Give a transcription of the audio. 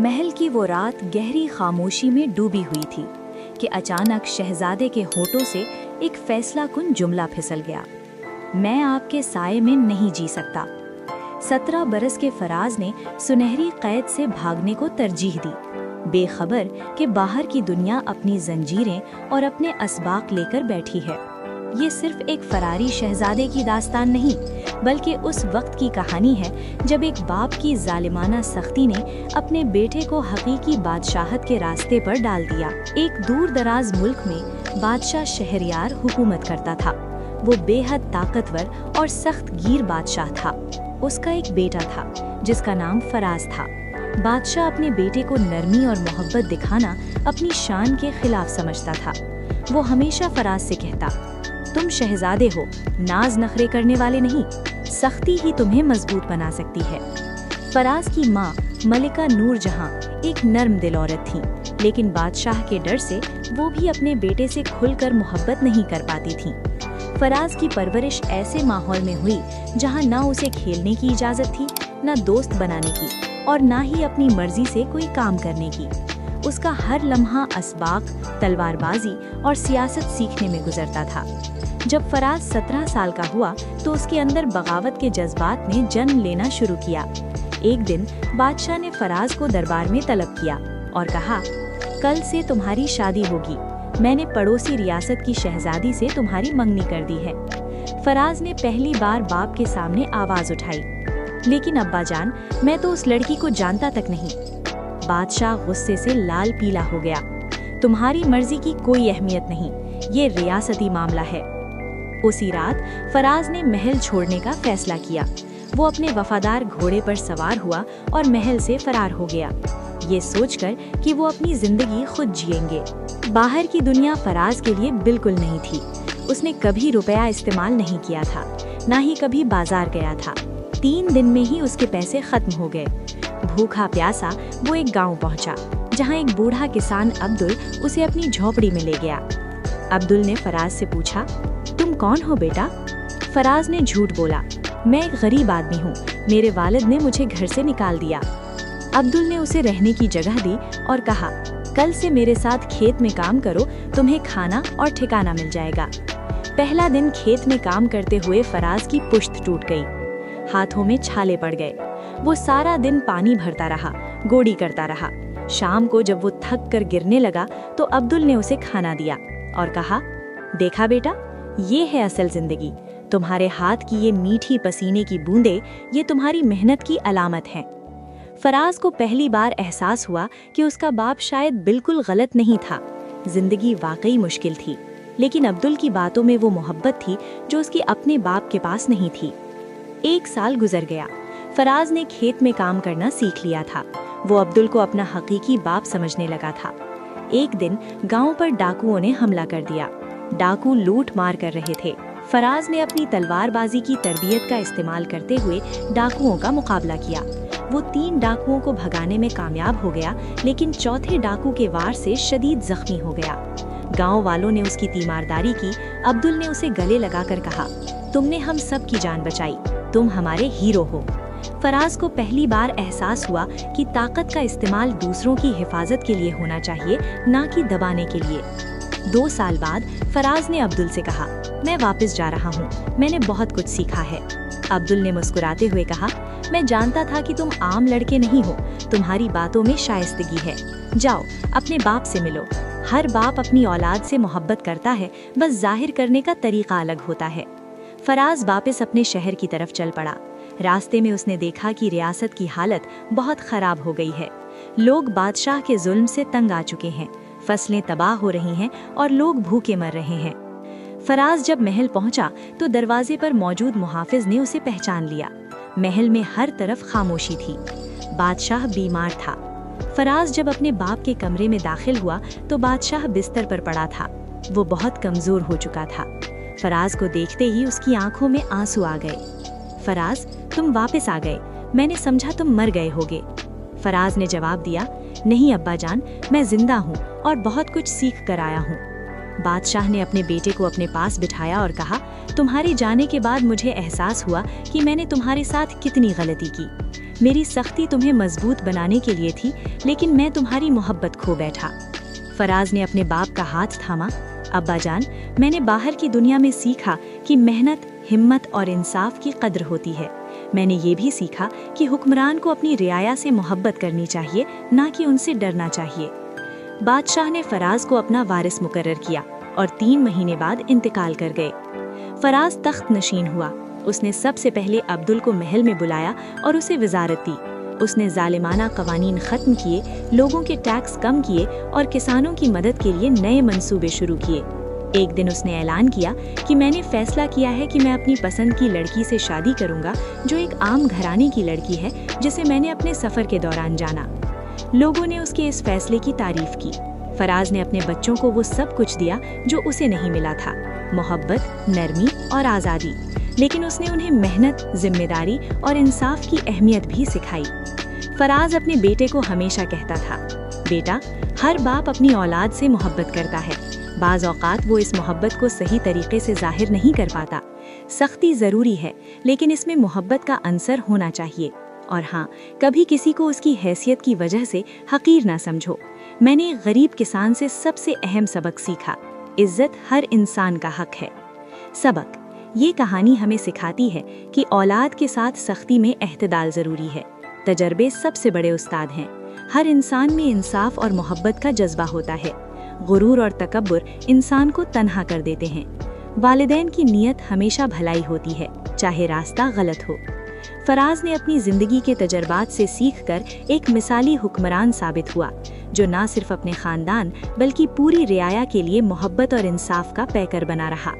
महल की वो रात गहरी खामोशी में डूबी हुई थी कि अचानक शहजादे के होठों से एक फैसला कुन जुमला फिसल गया। मैं आपके साए में नहीं जी सकता। 17 बरस के फराज ने सुनहरी कैद से भागने को तरजीह दी, बेखबर कि बाहर की दुनिया अपनी जंजीरें और अपने असबाक लेकर बैठी है। ये सिर्फ एक फरारी शहजादे की दास्तान नहीं, बल्कि उस वक्त की कहानी है जब एक बाप की जालिमाना सख्ती ने अपने बेटे को हकीकी बादशाहत के रास्ते पर डाल दिया। एक दूर दराज मुल्क में बादशाह शहरयार हुकूमत करता था। वो बेहद ताकतवर और सख्त गिर बादशाह था। उसका एक बेटा था जिसका नाम फराज था। बादशाह अपने बेटे को नरमी और मोहब्बत दिखाना अपनी शान के खिलाफ समझता था। वो हमेशा फराज से कहता, तुम शहजादे हो, नाज नखरे करने वाले नहीं, सख्ती ही तुम्हें मजबूत बना सकती है। फराज की माँ मलिका नूर जहां एक नर्म दिल औरत थी, लेकिन बादशाह के डर से वो भी अपने बेटे से खुलकर मोहब्बत नहीं कर पाती थी। फराज की परवरिश ऐसे माहौल में हुई जहां ना उसे खेलने की इजाजत थी, ना दोस्त बनाने की, और ना ही अपनी मर्जी से कोई काम करने की। उसका हर लम्हा असबाक, तलवारबाजी और सियासत सीखने में गुजरता था। जब फराज 17 साल का हुआ तो उसके अंदर बगावत के जज्बात ने जन्म लेना शुरू किया। एक दिन बादशाह ने फराज को दरबार में तलब किया और कहा, कल से तुम्हारी शादी होगी। मैंने पड़ोसी रियासत की शहजादी से तुम्हारी मंगनी कर दी है। फराज ने पहली बार बाप के सामने आवाज उठाई, लेकिन अब्बा जान, मैं तो उस लड़की को जानता तक नहीं। बादशाह गुस्से से लाल पीला हो गया। तुम्हारी मर्जी की कोई अहमियत नहीं, ये रियासती मामला है। उसी रात फराज ने महल छोड़ने का फैसला किया। वो अपने वफादार घोड़े पर सवार हुआ और महल से फरार हो गया, ये सोचकर कि वो अपनी जिंदगी खुद जिएंगे। बाहर की दुनिया फराज के लिए बिल्कुल नहीं थी। उसने कभी रुपया इस्तेमाल नहीं किया था, ना ही कभी बाजार गया था। 3 दिन में ही उसके पैसे खत्म हो गए। भूखा प्यासा वो एक गांव पहुंचा, जहां एक बूढ़ा किसान अब्दुल उसे अपनी झोपड़ी में ले गया। अब्दुल ने फराज से पूछा, तुम कौन हो बेटा? फराज ने झूठ बोला, मैं एक गरीब आदमी हूँ, मेरे वालिद ने मुझे घर से निकाल दिया। अब्दुल ने उसे रहने की जगह दी और कहा, कल से मेरे साथ खेत में काम करो, तुम्हें खाना और ठिकाना मिल जाएगा। पहला दिन खेत में काम करते हुए फराज की पुश्त टूट गई, हाथों में छाले पड़ गए। वो सारा दिन पानी भरता रहा, गोड़ी करता रहा। शाम को जब वो थक कर गिरने लगा तो अब्दुल ने उसे खाना दिया और कहा, देखा बेटा, ये है असल जिंदगी। तुम्हारे हाथ की ये मीठी पसीने की बूंदें, ये तुम्हारी मेहनत की अलामत हैं। फराज को पहली बार एहसास हुआ कि उसका बाप शायद बिल्कुल गलत नहीं था। जिंदगी वाकई मुश्किल थी, लेकिन अब्दुल की बातों में वो मोहब्बत थी जो उसकी अपने बाप के पास नहीं थी। 1 साल गुजर गया। फराज ने खेत में काम करना सीख लिया था। वो अब्दुल को अपना हकीकी बाप समझने लगा था। एक दिन गांव पर डाकुओं ने हमला कर दिया। डाकू लूट मार कर रहे थे। फराज ने अपनी तलवारबाजी की तरबियत का इस्तेमाल करते हुए डाकुओं का मुकाबला किया। वो 3 डाकुओं को भगाने में कामयाब हो गया, लेकिन चौथे डाकू के वार से शदीद जख्मी हो गया। गांव वालों ने उसकी तीमारदारी की। अब्दुल ने उसे गले लगाकर कहा, तुमने हम सब की जान बचाई, तुम हमारे हीरो हो। फराज को पहली बार एहसास हुआ कि ताकत का इस्तेमाल दूसरों की हिफाजत के लिए होना चाहिए, ना कि दबाने के लिए। 2 साल बाद फराज ने अब्दुल से कहा, मैं वापस जा रहा हूँ, मैंने बहुत कुछ सीखा है। अब्दुल ने मुस्कुराते हुए कहा, मैं जानता था कि तुम आम लड़के नहीं हो, तुम्हारी बातों में शाइस्तगी है। जाओ अपने बाप से मिलो। हर बाप अपनी औलाद से मोहब्बत करता है, बस जाहिर करने का तरीका अलग होता है। फराज वापस अपने शहर की तरफ चल पड़ा। रास्ते में उसने देखा कि रियासत की हालत बहुत खराब हो गई है। लोग बादशाह के जुल्म से तंग आ चुके हैं, फसलें तबाह हो रही हैं और लोग भूखे मर रहे हैं। फराज जब महल पहुंचा तो दरवाजे पर मौजूद मुहाफिज ने उसे पहचान लिया। महल में हर तरफ खामोशी थी। बादशाह बीमार था। फराज जब अपने बाप के कमरे में दाखिल हुआ तो बादशाह बिस्तर पर पड़ा था। वो बहुत कमजोर हो चुका था। फराज को देखते ही उसकी आंखों में आंसू आ गए। फराज, तुम वापस आ गए, मैंने समझा तुम मर गए होगे। फराज ने जवाब दिया, नहीं अब्बा जान, मैं जिंदा हूँ और बहुत कुछ सीख कर आया हूँ। बादशाह ने अपने बेटे को अपने पास बिठाया और कहा, तुम्हारे जाने के बाद मुझे एहसास हुआ कि मैंने तुम्हारे साथ कितनी गलती की। मेरी सख्ती तुम्हें मजबूत बनाने के लिए थी, लेकिन मैं तुम्हारी मोहब्बत खो बैठा। फराज ने अपने बाप का हाथ थामा। अब्बाजान, मैंने बाहर की दुनिया में सीखा कि मेहनत, हिम्मत और इंसाफ की कद्र होती है। मैंने ये भी सीखा कि हुक्मरान को अपनी रियाया से मोहब्बत करनी चाहिए, ना कि उनसे डरना चाहिए। बादशाह ने फराज को अपना वारिस मुकर्रर किया और 3 महीने बाद इंतकाल कर गए। फराज तख्त नशीन हुआ। उसने सबसे पहले अब्दुल को महल में बुलाया और उसे वजारत दी। उसने जालिमाना कवानीन खत्म किए, लोगों के टैक्स कम किए और किसानों की मदद के लिए नए मंसूबे शुरू किए। एक दिन उसने ऐलान किया कि मैंने फैसला किया है कि मैं अपनी पसंद की लड़की से शादी करूंगा, जो एक आम घराने की लड़की है जिसे मैंने अपने सफर के दौरान जाना। लोगों ने उसके इस फैसले की तारीफ की। फराज ने अपने बच्चों को वो सब कुछ दिया जो उसे नहीं मिला था, मोहब्बत, नरमी और आज़ादी। लेकिन उसने उन्हें मेहनत, जिम्मेदारी और इंसाफ की अहमियत भी सिखाई। फराज अपने बेटे को हमेशा कहता था, बेटा, हर बाप अपनी औलाद से मोहब्बत करता है। बाज़ औक़ात वो इस मोहब्बत को सही तरीके से जाहिर नहीं कर पाता। सख्ती ज़रूरी है, लेकिन इसमें मोहब्बत का अंसर होना चाहिए। और हाँ, कभी किसी को उसकी हैसियत की वजह से हकीर ना समझो। मैंने एक गरीब किसान से सबसे अहम सबक सीखा, इज्जत हर इंसान का हक है। सबक: ये कहानी हमें सिखाती है कि औलाद के साथ सख्ती में एहतदाल ज़रूरी है। तजर्बे सबसे बड़े उस्ताद हैं। हर इंसान में इंसाफ और मोहब्बत का जज्बा होता है। गुरूर और तकब्बुर इंसान को तन्हा कर देते हैं। वालिदैन की नीयत हमेशा भलाई होती है, चाहे रास्ता गलत हो। फराज ने अपनी जिंदगी के तजर्बात से सीखकर एक मिसाली हुक्मरान साबित हुआ, जो न सिर्फ अपने खानदान बल्कि पूरी रियाया के लिए मोहब्बत और इंसाफ का पैकर बना रहा।